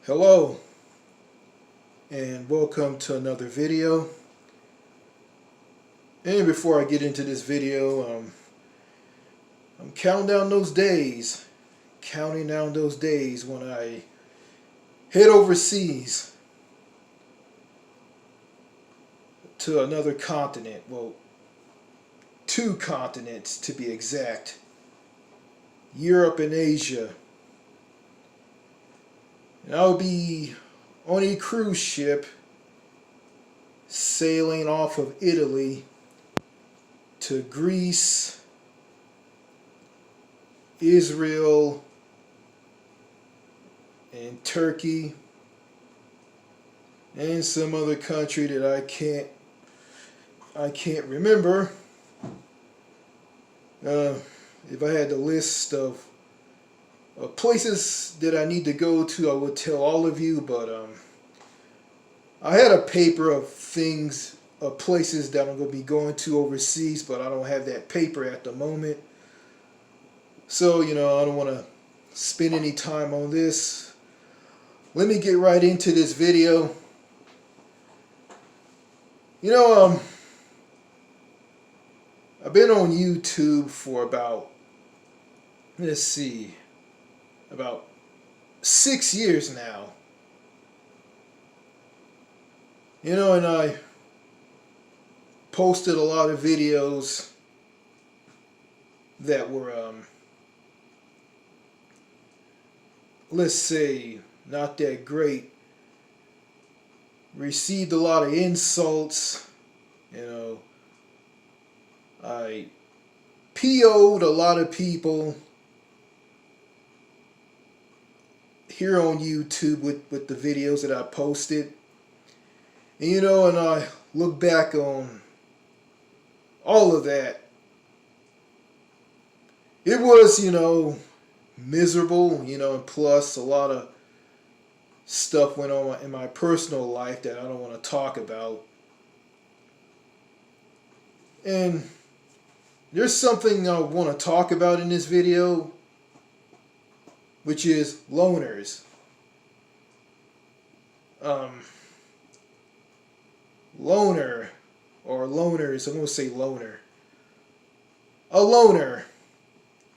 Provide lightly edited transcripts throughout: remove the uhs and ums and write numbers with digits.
Hello and welcome to another video. And before I get into this video, I'm counting down those days when I head overseas to another continent. Well, two continents to be exact: Europe and Asia. And I'll be on a cruise ship sailing off of Italy to Greece, Israel, and Turkey, and some other country that I can't remember. If I had the list of places that I need to go to, I would tell all of you, but I had a paper of things, of places that I'm going to be going to overseas, but I don't have that paper at the moment. So, I don't want to spend any time on this. Let me get right into this video. I've been on YouTube for about 6 years now. And I posted a lot of videos that were, let's say, not that great. Received a lot of insults. I PO'd a lot of people here on YouTube with the videos that I posted. And I look back on all of that. It was, miserable, and plus a lot of stuff went on in my personal life that I don't want to talk about. And there's something I want to talk about in this video, which is loners. Loner, or loners, I'm going to say loner. A loner.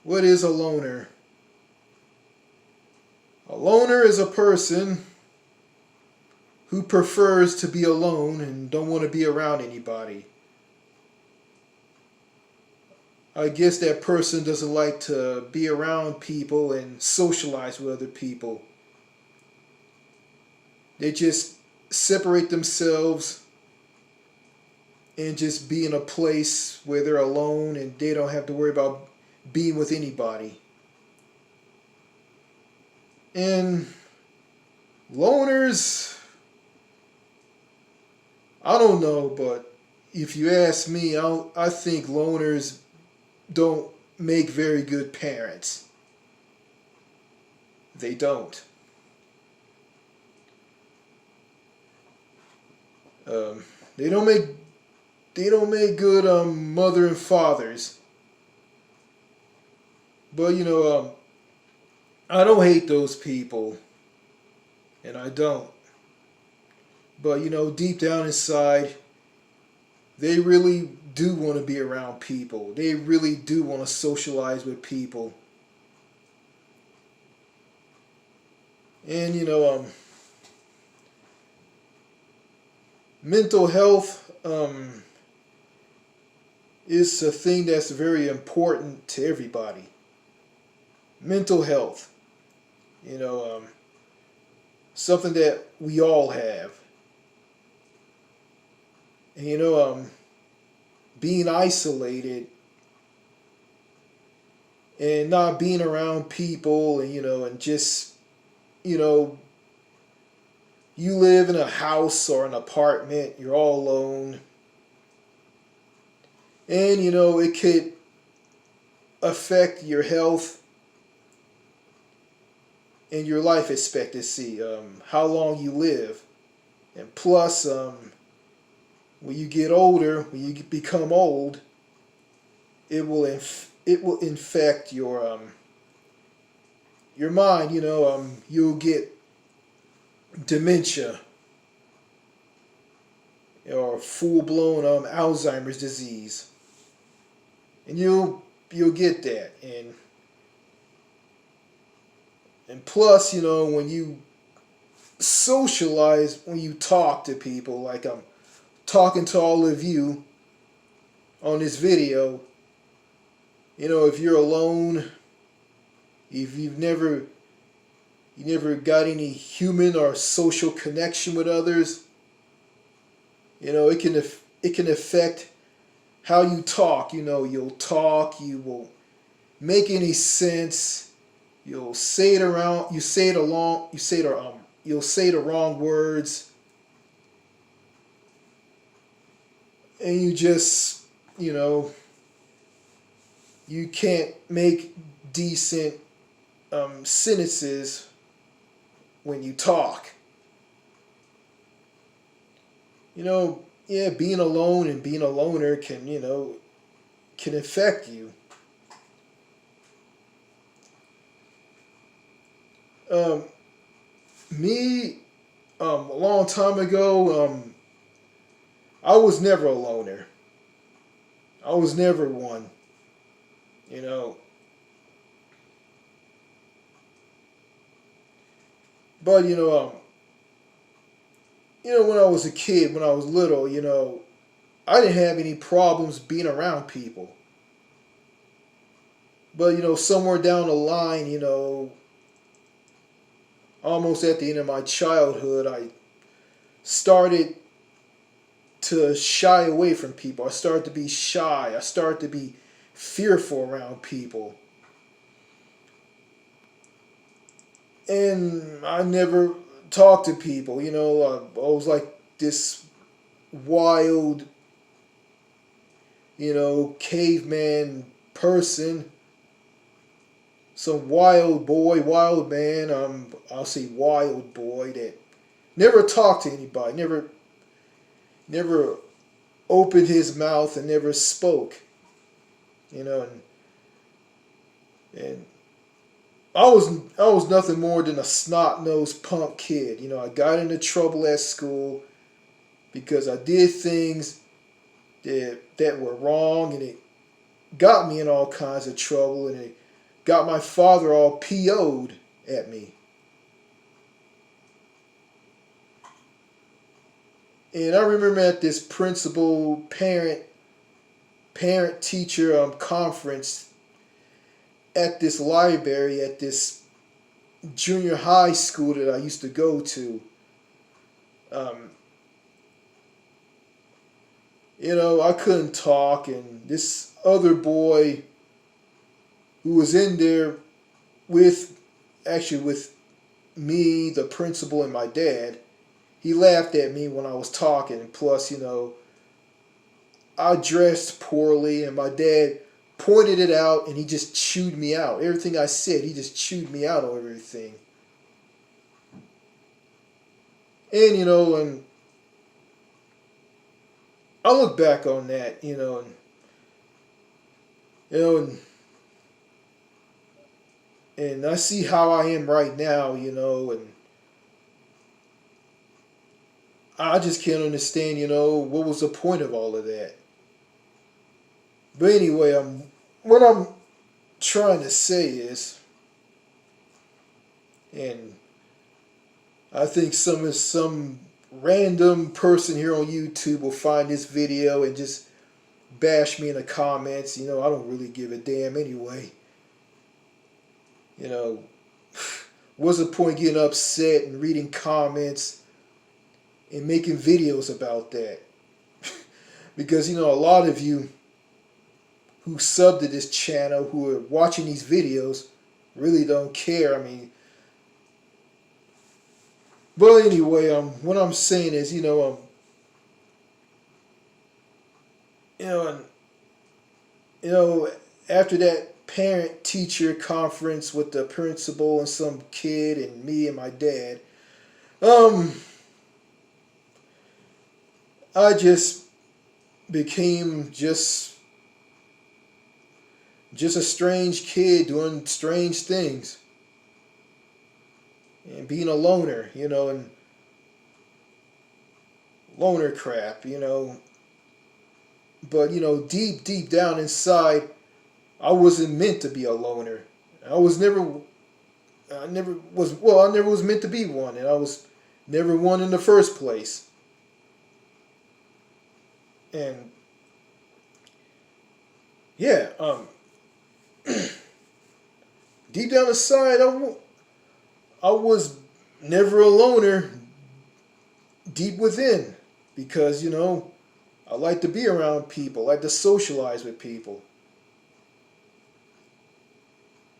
What is a loner? A loner is a person who prefers to be alone and don't want to be around anybody. I guess that person doesn't like to be around people and socialize with other people. They just separate themselves and just be in a place where they're alone and they don't have to worry about being with anybody. And loners, I don't know, but if you ask me, I think loners don't make very good parents. They don't. They don't make good mother and fathers. But I don't hate those people, and I don't. But deep down inside, they really do want to be around people. They really do want to socialize with people. And mental health is a thing that's very important to everybody. Mental health, something that we all have. And being isolated and not being around people, and just, you live in a house or an apartment, you're all alone. And, it could affect your health and your life expectancy, how long you live. And plus, when you get older, when you become old, it will infect your mind. You'll get dementia or full blown Alzheimer's disease, and you'll get that, and plus, when you socialize, when you talk to people, like I'm talking to all of you on this video, if you're alone, if you never got any human or social connection with others, it can affect how you talk. You'll talk, you won't make any sense. You'll say it around. You say it along. You'll say the wrong words, and you just you can't make decent sentences when you talk. Yeah, being alone and being a loner can affect you. Um, Me, a long time ago, I was never a loner. I was never one. You know, but when I was a kid, when I was little, I didn't have any problems being around people. But somewhere down the line, almost at the end of my childhood, I started to shy away from people. I started to be shy. I started to be fearful around people. And I never talked to people. I was like this wild, caveman person. Some wild boy, wild man. I'll say wild boy that never talked to anybody. Never opened his mouth and never spoke. And I was nothing more than a snot nosed punk kid. I got into trouble at school because I did things that were wrong, and it got me in all kinds of trouble, and it got my father all PO'd at me. And I remember at this principal parent teacher conference at this library at this junior high school that I used to go to. Um, I couldn't talk, and this other boy who was in there with with me, the principal, and my dad, he laughed at me when I was talking. Plus, I dressed poorly, and my dad pointed it out, and he just chewed me out. Everything I said, he just chewed me out on everything. And and I look back on that, and I see how I am right now, and I just can't understand, what was the point of all of that. But anyway, what I'm trying to say is, and I think some random person here on YouTube will find this video and just bash me in the comments. I don't really give a damn anyway. You know, what's the point getting upset and reading comments and making videos about that? Because a lot of you who sub to this channel, who are watching these videos, really don't care. I mean, but anyway, what I'm saying is, you know, and, you know, after that parent teacher conference with the principal and some kid and me and my dad, um, I just became just a strange kid doing strange things and being a loner, and loner crap, But deep down inside, I wasn't meant to be a loner. I was never, I never was. Well, I never was meant to be one, and I was never one in the first place. And yeah, deep down inside, I was never a loner deep within, because I like to be around people, I like to socialize with people,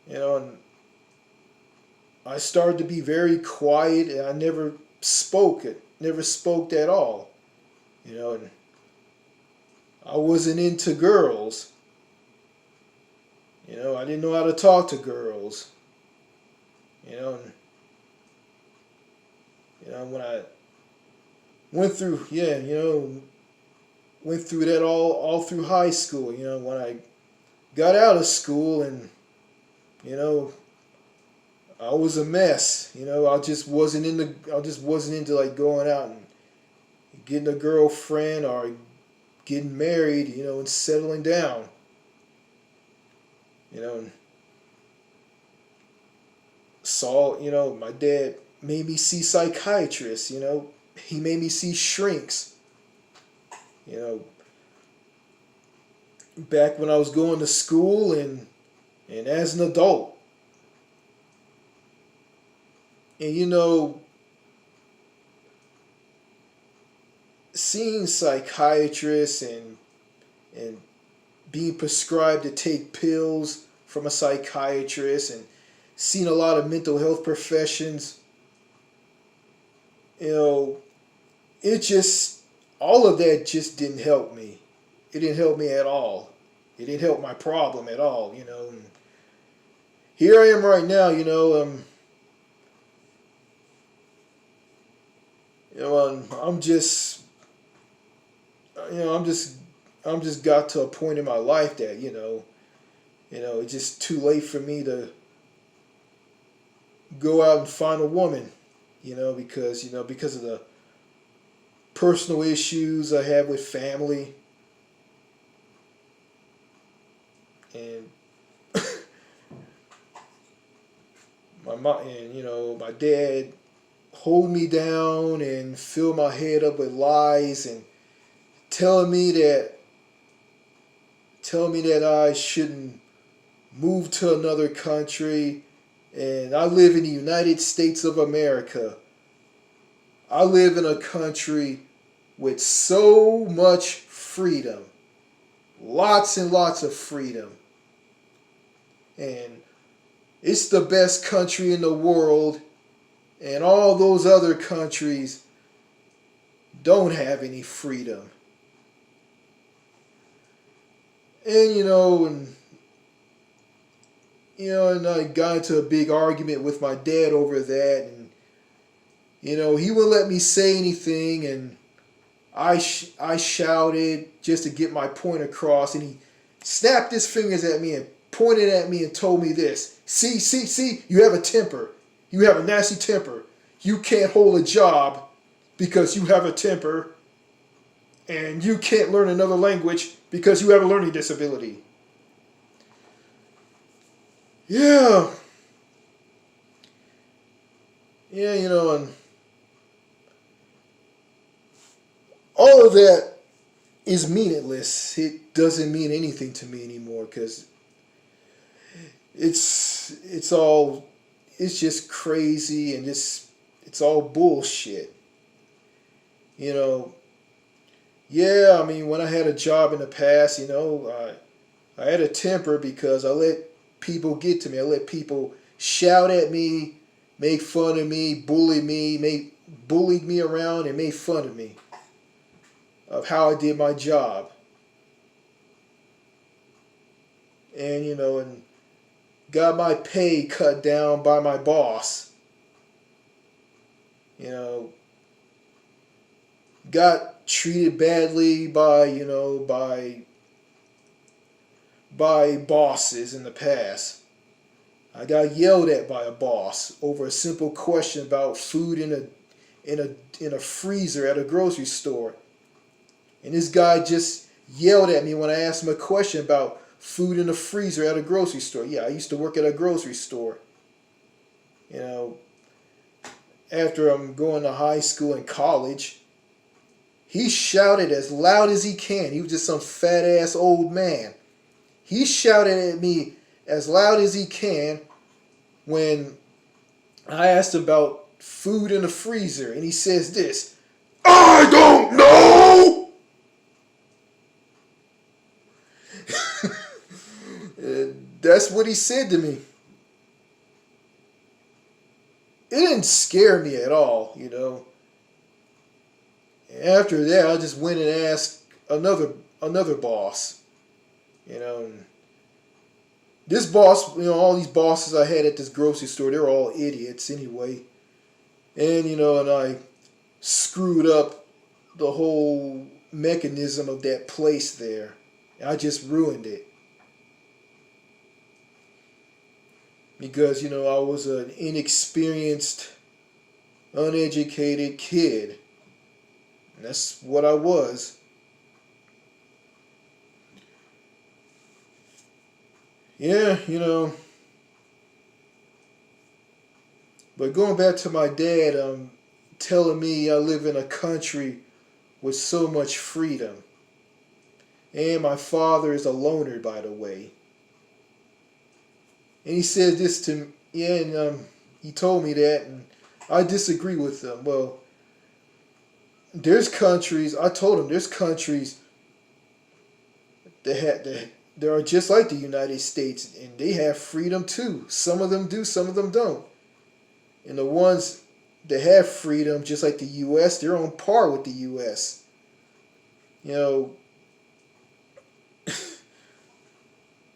and I started to be very quiet, and I never spoke at all, and I wasn't into girls, I didn't know how to talk to girls, and when I went through, yeah, went through that all through high school, when I got out of school, and you know I was a mess. I just wasn't into like going out and getting a girlfriend or getting married, and settling down. And my dad made me see psychiatrists, he made me see shrinks, you know, back when I was going to school, and as an adult. And seeing psychiatrists and being prescribed to take pills from a psychiatrist, and seeing a lot of mental health professions, you know, it just, all of that just didn't help me. It didn't help me at all. It didn't help my problem at all, And here I am right now, I'm just, I'm just got to a point in my life that, it's just too late for me to go out and find a woman, because of the personal issues I have with family, and my mom, and my dad hold me down and fill my head up with lies, and telling me that I shouldn't move to another country, and I live in the United States of America. I live in a country with so much freedom, lots and lots of freedom, and it's the best country in the world, and all those other countries don't have any freedom. And and I got into a big argument with my dad over that, and he wouldn't let me say anything, and I shouted just to get my point across, and he snapped his fingers at me and pointed at me and told me this: see, you have a temper. You have a nasty temper. You can't hold a job because you have a temper, and you can't learn another language because you have a learning disability. Yeah. Yeah, and all of that is meaningless. It doesn't mean anything to me anymore, because it's all, it's just crazy, and it's all bullshit. You know, yeah, I mean, when I had a job in the past, I had a temper because I let people get to me. I let people shout at me, make fun of me, bullied me around, and made fun of me of how I did my job. And and got my pay cut down by my boss. You know, got treated badly by by bosses in the past. I got yelled at by a boss over a simple question about food in a freezer at a grocery store. And this guy just yelled at me when I asked him a question about food in the freezer at a grocery store. Yeah, I used to work at a grocery store. You know, after I'm going to high school and college, he shouted as loud as he can. He was just some fat ass old man. He shouted at me as loud as he can when I asked about food in the freezer, and he says this, "I don't know." That's what he said to me. It didn't scare me at all, you know. After that, I just went and asked another boss, you know. And this boss, you know, all these bosses I had at this grocery store, they're all idiots anyway. And you know, and I screwed up the whole mechanism of that place there. I just ruined it. Because, you know, I was an inexperienced, uneducated kid. And that's what I was. Yeah, you know. But going back to my dad, telling me I live in a country with so much freedom. And my father is a loner, by the way. And he said this to me, yeah, and he told me that, and I disagree with him. Well, I told him there's countries that are just like the United States, and they have freedom too. Some of them do, some of them don't. And the ones that have freedom, just like the U.S., they're on par with the U.S. You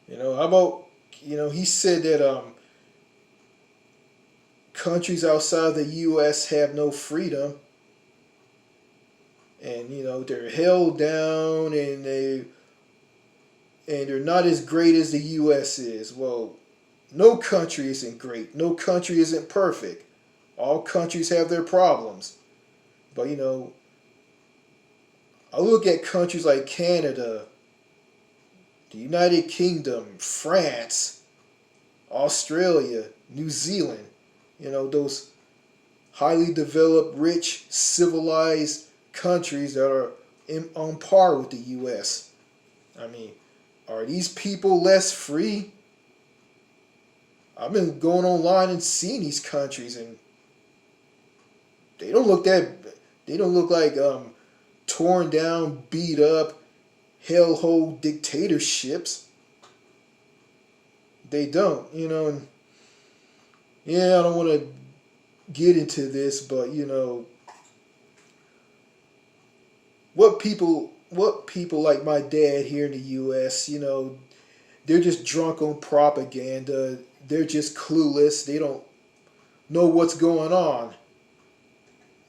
know, how about, he said that countries outside the U.S. have no freedom, and they're held down, and they're not as great as the U.S. is. Well, no country isn't great. No country isn't perfect. All countries have their problems. But, I look at countries like Canada, the United Kingdom, France, Australia, New Zealand, those highly developed, rich, civilized countries that are on par with the U.S. I mean, are these people less free? I've been going online and seeing these countries, and they don't look like torn down, beat up, hellhole dictatorships. They don't, and yeah, I don't want to get into this, but what people like my dad here in the U.S., they're just drunk on propaganda. They're just clueless. They don't know what's going on.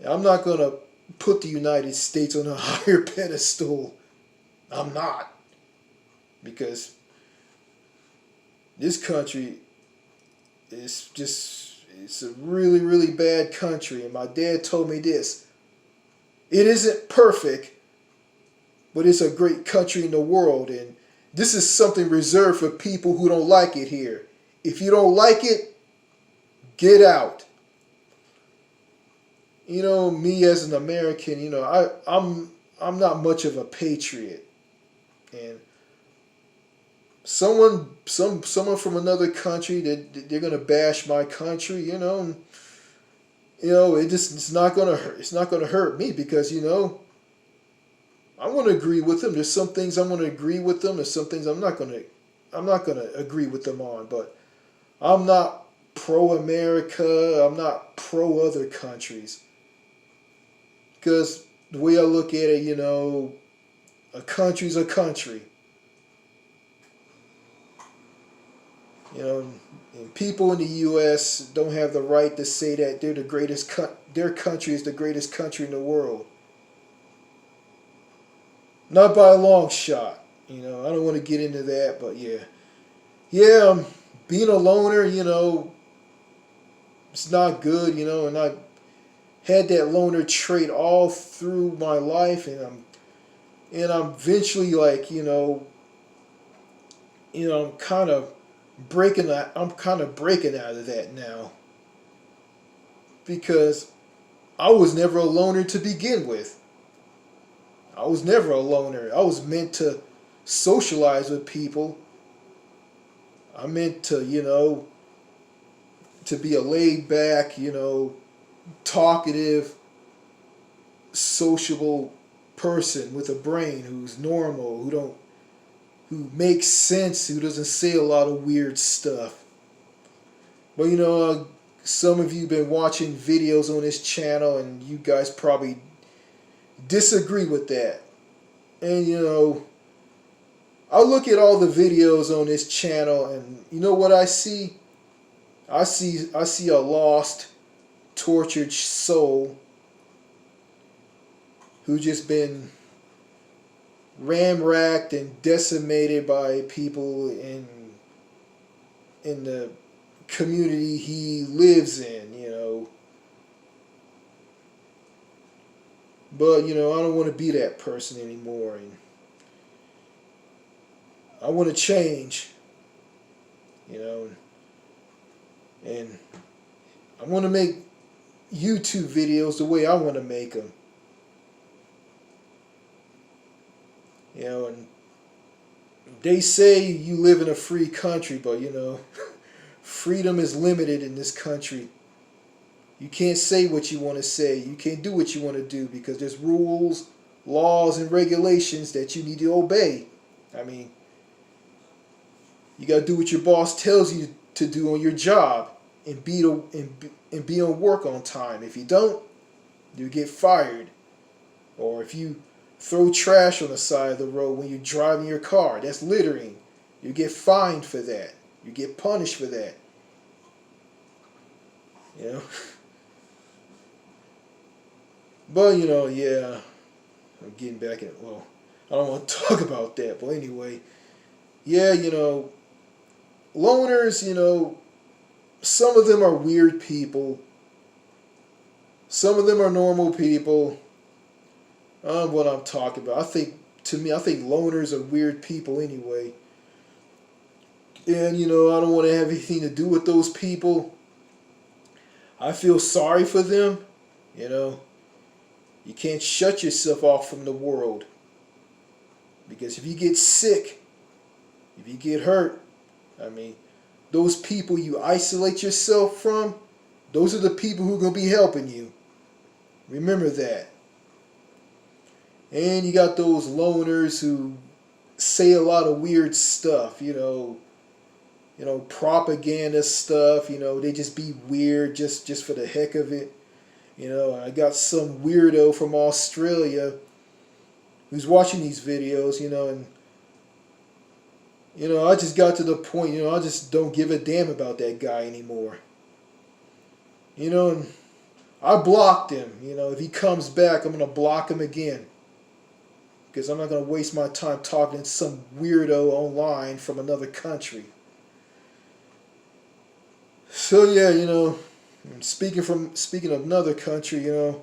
I'm not going to put the United States on a higher pedestal. I'm not. Because this country it's a really, really bad country. And my dad told me this. It isn't perfect, but it's a great country in the world. And this is something reserved for people who don't like it here. If you don't like it, get out. Me as an American, I'm not much of a patriot. And someone from another country that they're gonna bash my country, and, it's not gonna hurt. It's not gonna hurt me because I'm gonna agree with them. There's some things I'm gonna agree with them. There's some things I'm not gonna agree with them on. But I'm not pro America. I'm not pro other countries. Because the way I look at it, a country's a country. And people in the U.S. don't have the right to say that they're the greatest. Their country is the greatest country in the world. Not by a long shot. I don't want to get into that, but yeah. Being a loner, it's not good. And I had that loner trait all through my life, and I'm eventually like, I'm kind of breaking out of that now, because I was never a loner to begin with. I was never a loner. I was meant to socialize with people. I meant to, to be a laid back, talkative, sociable person with a brain who's normal, who makes sense, who doesn't say a lot of weird stuff. But some of you been watching videos on this channel, and you guys probably disagree with that. And I look at all the videos on this channel, and you know what I see? I see a lost, tortured soul who just been ram-racked and decimated by people in the community he lives in. But I don't want to be that person anymore, and I want to change. And I want to make YouTube videos the way I want to make them. And they say you live in a free country, but freedom is limited in this country. You can't say what you want to say. You can't do what you want to do because there's rules, laws, and regulations that you need to obey. I mean, you got to do what your boss tells you to do on your job and be on work on time. If you don't, you get fired. Or if you throw trash on the side of the road when you're driving your car, that's littering. You get fined for that. You get punished for that. But yeah, I'm getting back in. Well, I don't want to talk about that. But anyway, yeah, loners. Some of them are weird people. Some of them are normal people. What I'm talking about. I think loners are weird people anyway. And I don't want to have anything to do with those people. I feel sorry for them. You can't shut yourself off from the world. Because if you get sick, if you get hurt, those people you isolate yourself from, those are the people who are going to be helping you. Remember that. And you got those loners who say a lot of weird stuff, propaganda stuff, they just be weird just for the heck of it. I got some weirdo from Australia who's watching these videos, and I just got to the point, I just don't give a damn about that guy anymore. And I blocked him. If he comes back, I'm going to block him again. Because I'm not going to waste my time talking to some weirdo online from another country. So yeah, speaking of another country, I'm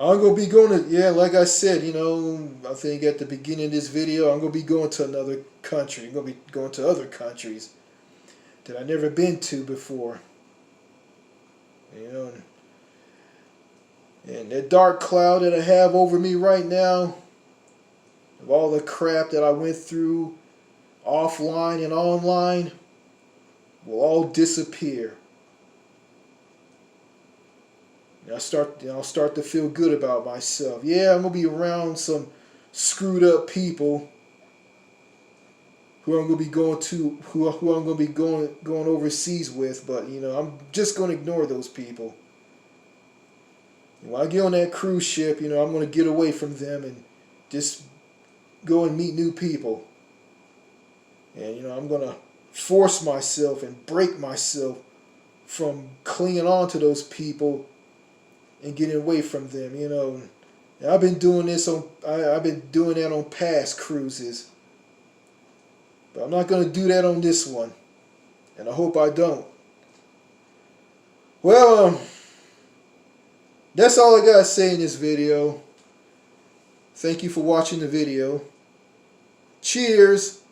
going to be going to, like I said, I think at the beginning of this video, I'm going to be going to another country. I'm going to be going to other countries that I've never been to before. And that dark cloud that I have over me right now, of all the crap that I went through offline and online, will all disappear. And I'll start to feel good about myself. Yeah, I'm gonna be around some screwed up people who I'm gonna be going overseas with, but I'm just gonna ignore those people. When I get on that cruise ship, I'm gonna get away from them and just go and meet new people. And I'm gonna force myself and break myself from clinging on to those people and getting away from them. And I've been doing that on past cruises, but I'm not gonna do that on this one, and I hope I don't. Well, That's all I gotta say in this video. Thank you for watching the video. Cheers.